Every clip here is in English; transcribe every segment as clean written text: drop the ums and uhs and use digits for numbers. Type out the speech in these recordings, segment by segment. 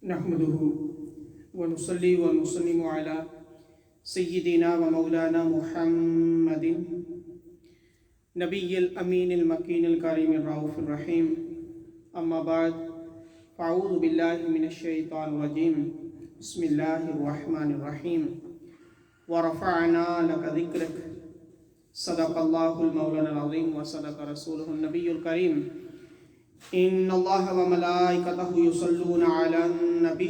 नहमदुहु व नुसल्ली व नुसल्लिमु अला सय्यिदिना व मौलाना मुहम्मदिन नबिय्यिल अमीनिल मकीनिल करीमिर रऊफिर रहीम। अम्मा बाद फ़अऊज़ु बिल्लाहि मिनश शैतानिर रजीम। बिस्मिल्लाहिर रहमानिर रहीम। व रफ़अना लका ज़िक्रक। सदक़ल्लाहुल मौलाना अज़ीम व सदक़ रसूलुहुन नबियुल करीम। इन्नल्लाह व मलाइकतहु युसल्लूना अलन नबी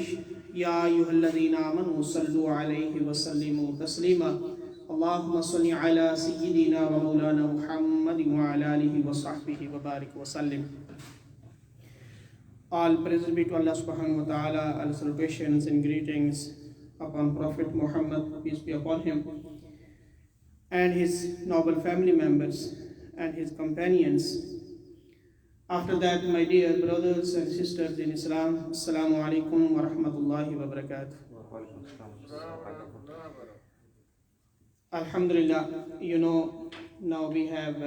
या अय्युहल्लज़ीना आमनू सल्लु अलैहि व सल्लिमू तस्लीमा। अल्लाहुम्मा सल्लि अला सय्यिदिना व मौलाना मुहम्मद व अला आलिहि व सहबिहि व बारिक व सल्लिम। All praises be to Allah subhanahu wa ta'ala, all salutations and greetings upon Prophet Muhammad, peace be upon him, and his noble family members and his companions. After that, my dear brothers and sisters in Islam, Assalamu alaikum wa rahmatullahi wa barakatuh. Alhamdulillah, now we have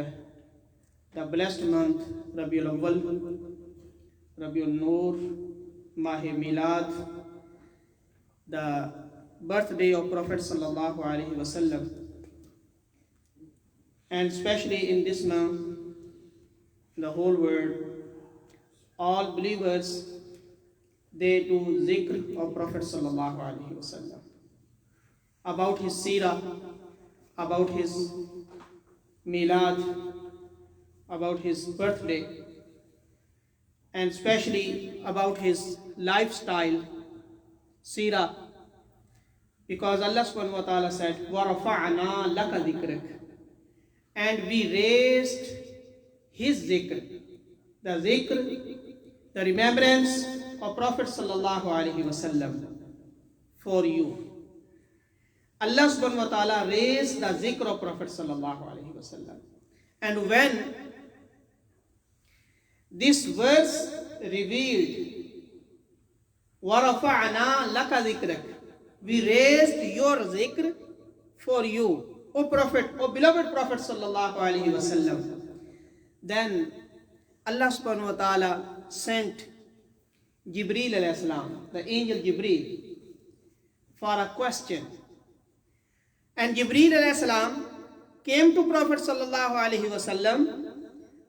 the blessed month, Rabiul Awwal, Rabiul Noor, Mahe Milad, the birthday of Prophet Sallallahu Alaihi Wasallam. And especially in this month, the whole world, all believers, they do zikr of Prophet Sallallahu Alaihi Wasallam, about his seerah, about his milad, about his birthday, and especially about his lifestyle, seerah, because Allah subhanahu wa ta'ala said, وَرَفَعْنَا لَكَ ذِكْرَكَ, and we raised his zikr, the remembrance of Prophet sallallahu alaihi wasallam for you. Allah subhanahu wa ta'ala raised the zikr of Prophet sallallahu alaihi wasallam. And when this verse revealed, وَرَفَعْنَا لَكَ ذِكْرَكَ, we raised your zikr for you, O Prophet, O beloved Prophet sallallahu alaihi wasallam. Then Allah subhanahu wa ta'ala sent Jibreel alayhi salam, the angel Jibreel, for a question. And Jibreel alayhi salam came to Prophet sallallahu alaihi wasallam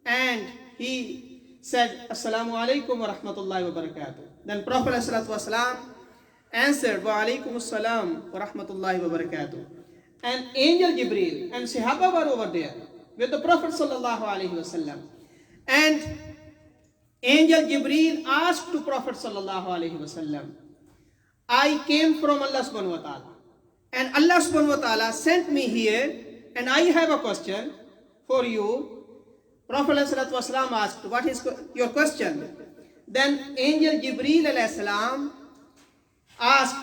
and he said, Assalamu alaikum wa rahmatullahi wa barakatuh. Then Prophet alayhi wasallam answered, Wa alaikum assalam wa rahmatullahi wa barakatuh. And angel Jibreel and Sahaba were over there with the Prophet sallallahu alaihi wasallam. And angel Jibreel asked to Prophet sallallahu alaihi wasallam, I came from Allah subhanahu wa ta'ala, and Allah subhanahu wa ta'ala sent me here, and I have a question for you. Prophet sallallahu alaihi wasallam asked, what is your question? Then angel Jibreel alayhi salam asked,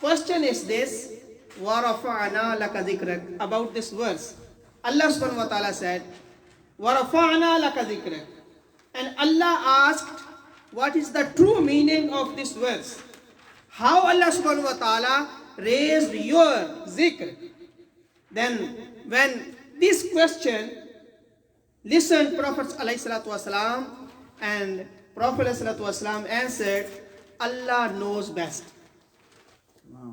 question is this, وَرَفَعْنَا لَكَ ذِكْرَكَ, about this verse. Allah subhanahu wa ta'ala said, وَرَفَعْنَا لَكَ ذِكْرَكَ, and Allah asked, what is the true meaning of this verse? How Allah subhanahu wa ta'ala raised your zikr? Then when this question listened Prophet alayhi salatu wasalam, and Prophet alayhi salatu wasalam answered, Allah knows best.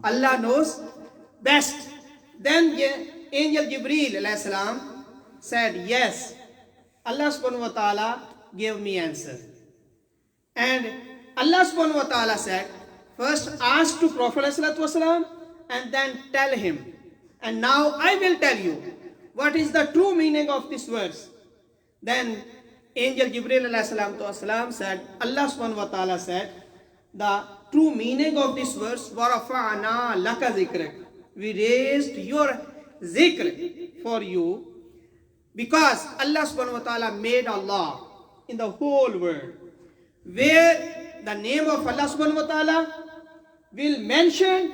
Allah knows best. Then angel Jibreel alayhi salam said, yes, Allah subhanahu wa ta'ala gave me answer. And Allah subhanahu wa ta'ala said, first ask to Prophet alayhi wasallam and then tell him. And now I will tell you what is the true meaning of this verse. Then angel Jibreel alayhi salam said, Allah subhanahu wa ta'ala said, the true meaning of this verse, وَرَفَعْنَا لَكَ ذِكْرَكَ, we raised your zikr for you, because Allah subhanahu wa ta'ala made a law in the whole world where the name of Allah subhanahu wa ta'ala will mention,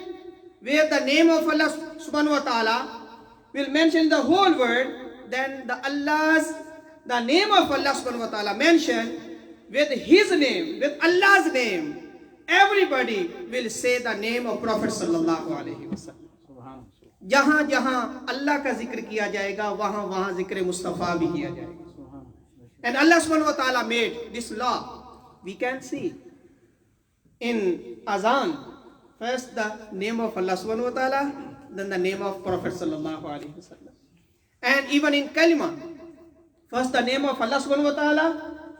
where the name of Allah subhanahu wa ta'ala will mention the whole world, then the name of Allah subhanahu wa ta'ala mentioned with his name, with Allah's name, everybody will say the name of Prophet sallallahu alaihi wasallam. जहां जहां अल्लाह का जिक्र किया जाएगा वहां वहां जिक्र मुस्तफा भी किया जाएगा. And Allah subhanahu wa ta'ala made this law. We can see in Azan, first the name of Allah subhanahu wa ta'ala, then the name of Prophet sallallahu alaihi wasallam. And even in Kalima, first the name of Allah subhanahu wa ta'ala,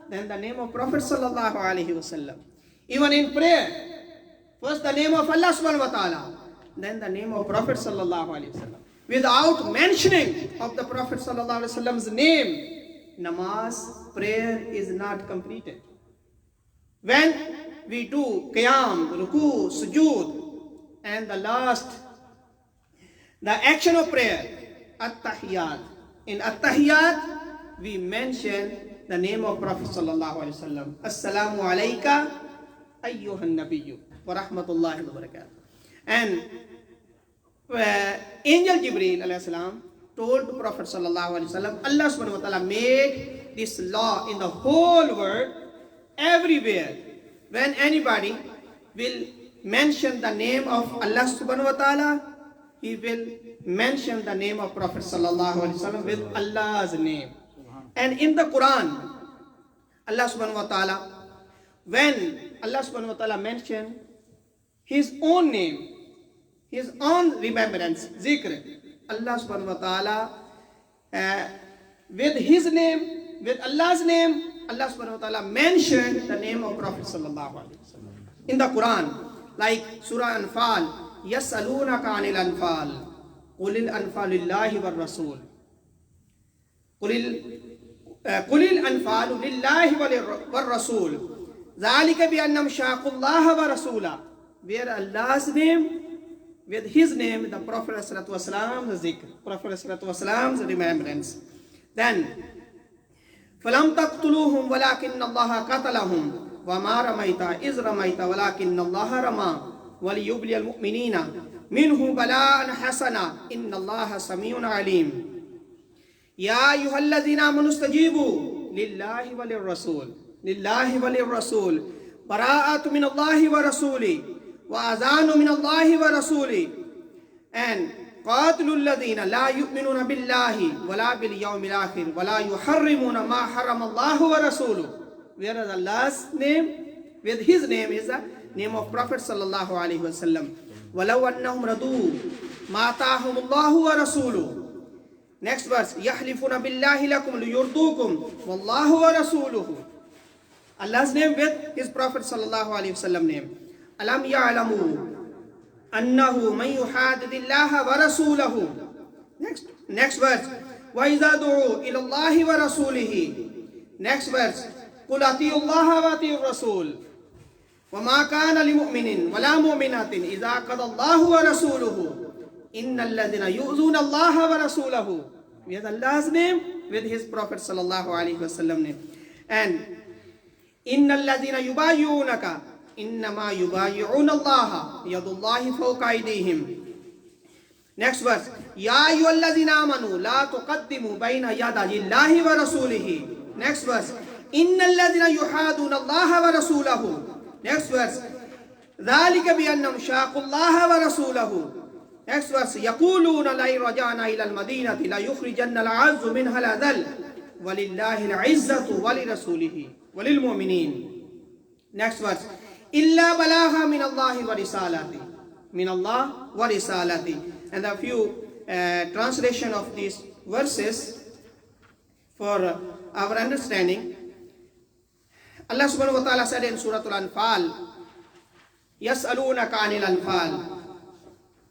then the name of Prophet sallallahu alaihi wasallam. Even in prayer, first the name of Allah subhanahu wa ta'ala, then the name of Prophet sallallahu alaihi wasallam. Without mentioning of the Prophet sallallahu alaihi wasallam's name, namaz, prayer is not completed. When we do qiyam, ruku, sujood, and the last, the action of prayer, at-tahiyyat. In at-tahiyyat, we mention the name of Prophet sallallahu alaihi wasallam. Assalamu alayka ayyuhan nabiyyu wa rahmatullahi wa barakatuh. And Angel Jibreel alayhi salam told the Prophet sallallahu alaihi wasallam, Allah subhanahu wa ta'ala made this law in the whole world, everywhere. When anybody will mention the name of Allah subhanahu wa ta'ala, he will mention the name of Prophet sallallahu alaihi wasallam with Allah's name. And in the Quran, Allah subhanahu wa ta'ala, when Allah subhanahu wa ta'ala mentioned his own name, his own remembrance, zikr, Allah subhanahu wa ta'ala, with his name, with Allah's name, Allah subhanahu wa ta'ala mentioned the name of Prophet sallallahu alaihi wasallam. In the Quran, like Surah Anfal, يَسْأَلُونَكَ عَنِ الْأَنْفَالِ قُلِ الْأَنْفَالُ لِلَّهِ وَالرَّسُولِ قُلِ الْأَنْفَالُ لِلَّهِ وَالرَّسُولِ ذَلِكَ بِأَنَّهُمْ شَاقُوا اللَّهَ وَرَسُولَهُ. Where Allah's name, with his name, the Prophet ﷺ's zikr, Prophet ﷺ's remembrance. Then, فَلَمْ تَقْتُلُوهُمْ وَلَكِنَّ اللَّهَ قَتَلَهُمْ وَمَا رَمَيْتَ إِذْ رَمَيْتَ وَلَكِنَّ اللَّهَ رَمَى وَلِيُبْلِيَ الْمُؤْمِنِينَ مِنْهُ بَلَاءً حَسَنًا إِنَّ اللَّهَ سَمِيعٌ عَلِيمٌ يَا أَيُّهَا الَّذِينَ آمَنُوا اسْتَجِيبُوا لِلَّهِ وَلِلرَّسُولِ بَرَاءَةٌ مِنَ اللَّهِ وَرَسُولِهِ وَأَذَانٌ مِنَ اللَّهِ وَرَسُولِهِ and قَاتِلُوا الَّذِينَ لَا يُؤْمِنُونَ بِاللَّهِ وَلَا بِالْيَوْمِ الْآخِرِ وَلَا يُحَرِّمُونَ مَا حَرَّمَ اللَّهُ وَرَسُولُهُ. Whereas Allah's name, with his name, is the name of Prophet sallallahu alaihi wasallam. وَلَوْ أَنَّهُمْ رَضُوا مَا آتَاهُمُ اللَّهُ وَرَسُولُهُ. Next verse, يَحْلِفُونَ بِاللَّهِ لَكُمْ لِيُرْضُوكُمْ وَاللَّهُ وَرَسُولُهُ. Allah's name with his Prophet sallallahu alaihi wasallam name. أَلَمْ يَعْلَمُوا أَنَّهُ مَنْ يُحَادِدِ اللَّهَ وَرَسُولَهُ. Next verse, وَإِذَا دُعُوا إِلَى اللَّهِ وَرَسُولِهِ. Next verse, قُلْ أَطِيعُوا اللَّهَ وَأَطِيعُوا الرَّسُولَ وَمَا كَانَ لِمُؤْمِنٍ وَلَا مُؤْمِنَةٍ إِذَا قَضَى اللَّهُ وَرَسُولُهُ إِنَّ الَّذِينَ يُؤْذُونَ اللَّهَ وَرَسُولَهُ. We have Allah's name with his Prophet sallallahu alaihi wasallam name. And إِنَّ الَّذِينَ يُبَايِعُونَكَ إِنَّمَا يُبَايِعُونَ اللَّهَ يَدُ اللَّهِ فَوْقَ أَيْدِيهِمْ. Next verse, يَا أَيُّهَا الَّذِينَ آمَنُوا لَا تُقَدِّمُوا بَيْنَ يَدَيِ اللَّهِ وَرَسُولِهِ. Next verse, إِنَّ الَّذِينَ يُحَادُونَ اللَّهَ وَرَسُولَهُ. Next verse, ذَلِكَ بِأَنَّهُمْ شَاقُوا اللَّهَ وَرَسُولَهُ. Next verse, يَقُولُونَ لَئِن رَجَعْنَا إِلَى الْمَدِينَةِ لَيُخْرِجَنَّ الْأَعَزُّ مِنْهَا الْأَذَلَّ وَلِلَّهِ الْعِزَّةُ وَلِرَسُولِهِ وَلِلْمُؤْمِنِينَ. Next verse, إِلَّا بَلَاغًا مِنَ اللَّهِ وَرِسَالَتِهِ. Min Allah wa risalati. And a few translation of these verses for our understanding. Allah subhanahu wa ta'ala said in Surah Al-Anfal, يَسْأَلُونَكَ عَنِ الْأَنْفَالِ.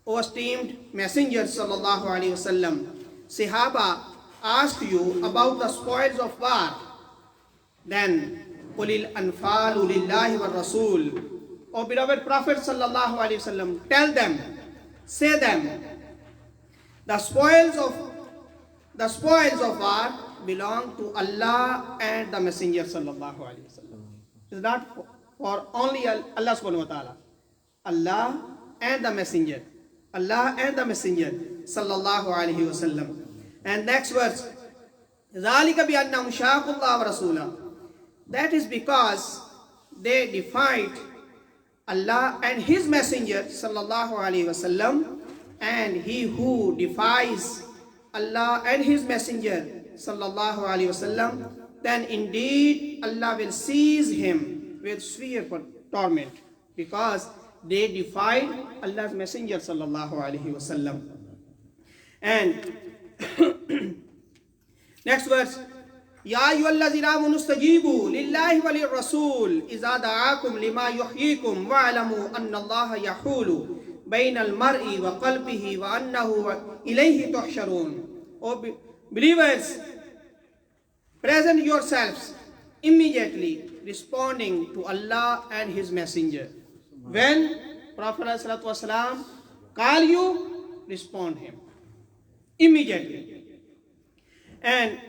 O esteemed Messenger sallallahu alaihi wasallam, Sahaba ask you about the spoils of war. Then, قُلِ الْأَنْفَالُ لِلَّهِ وَالرَّسُولِ. O beloved Prophet sallallahu alaihi wasallam, tell them, say them, the spoils of war belong to Allah and the Messenger sallallahu alaihi wasallam. It's not for only Allah subhanahu wa ta'ala. Allah and the Messenger. Allah and the Messenger sallallahu alaihi wasallam. And next verse, ذَلِكَ بِأَنَّهُمْ شَاقُوا اللَّهَ وَرَسُولَهُ. That is because they defied Allah and his Messenger sallallahu alaihi wasallam, and he who defies Allah and his Messenger sallallahu alaihi wasallam, then indeed Allah will seize him with severe torment. because they defied Allah's Messenger sallallahu alaihi wasallam. And next verse, Ya ayyuhallazina amanu istajibu lillahi wa lirrasul idza da'akum lima yuhyikum wa'lamu anna Allaha yahulu bainal mar'i wa qalbihi wa annahu ilayhi tuhsharun. O believers, present yourselves immediately responding to Allah and His Messenger. When Prophet ﷺ call you, respond him immediately. And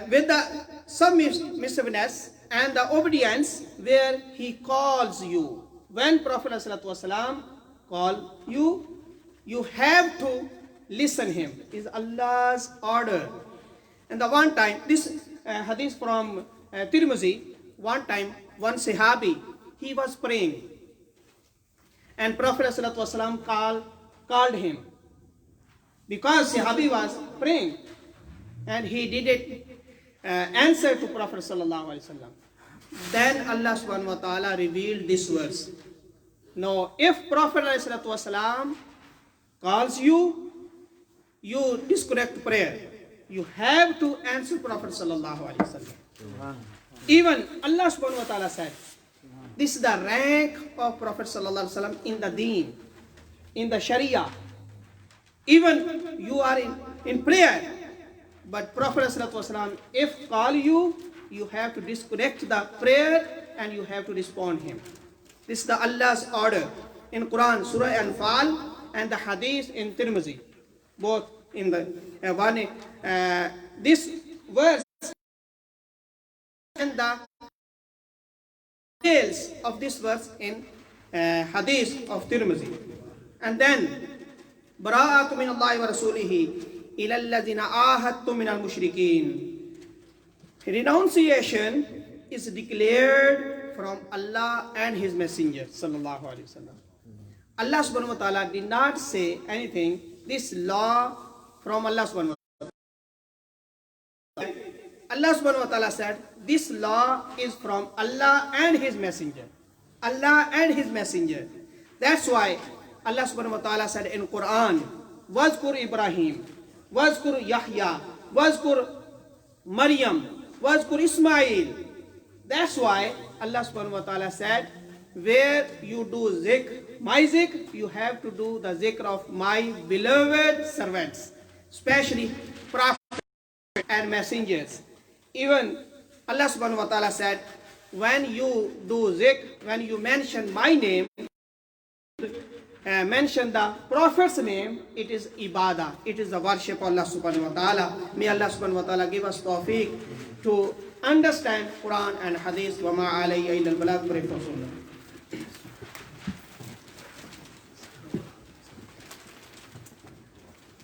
with the submissiveness and the obedience where he calls you. When Prophet ﷺ call you, you have to listen him. Is Allah's order. And the one time, this hadith from Tirmidhi, one time, one Sahabi, he was praying. And Prophet ﷺ called him. Because Sahabi was praying. And he didn't answer to Prophet ﷺ. Then Allah subhanahu wa ta'ala revealed this verse. Now, if Prophet ﷺ calls you, you disconnect prayer. You have to answer Prophet ﷺ. Even Allah subhanahu wa ta'ala said, this is the rank of Prophet ﷺ in the deen, in the Sharia. Even you are in prayer, but Prophet ﷺ, if call you, you have to disconnect the prayer and you have to respond him. This is the Allah's order in Quran, Surah Anfal, and the Hadith in Tirmidhi, both in the one. This verse and the details of this verse in Hadith of Tirmidhi. And then, Bara'atu min Allahi wa rasulihi ila alladhina ahadtum min al-mushrikeen. Renunciation is declared from Allah and His Messenger sallallahu alaihi wasallam. Allah subhanahu wa ta'ala did not say anything, this law from Allah subhanahu wa ta'ala. Allah subhanahu wa ta'ala said, this law is from Allah and His Messenger. Allah and His Messenger. That's why Allah subhanahu wa ta'ala said in Quran, Wazkur Ibrahim, Wazkur Yahya, Wazkur Maryam, Wazkur Ismail. That's why Allah subhanahu wa ta'ala said, where you do zikr, my zikr, you have to do the zikr of my beloved servants, especially prophets and messengers. Even Allah subhanahu wa ta'ala said, when you do zikr, when you mention my name, mention the Prophet's name, it is ibadah, it is the worship of Allah subhanahu wa ta'ala. May Allah subhanahu wa ta'ala give us tawfiq to understand Quran and Hadith. Wa ma alayya illa al-balagh.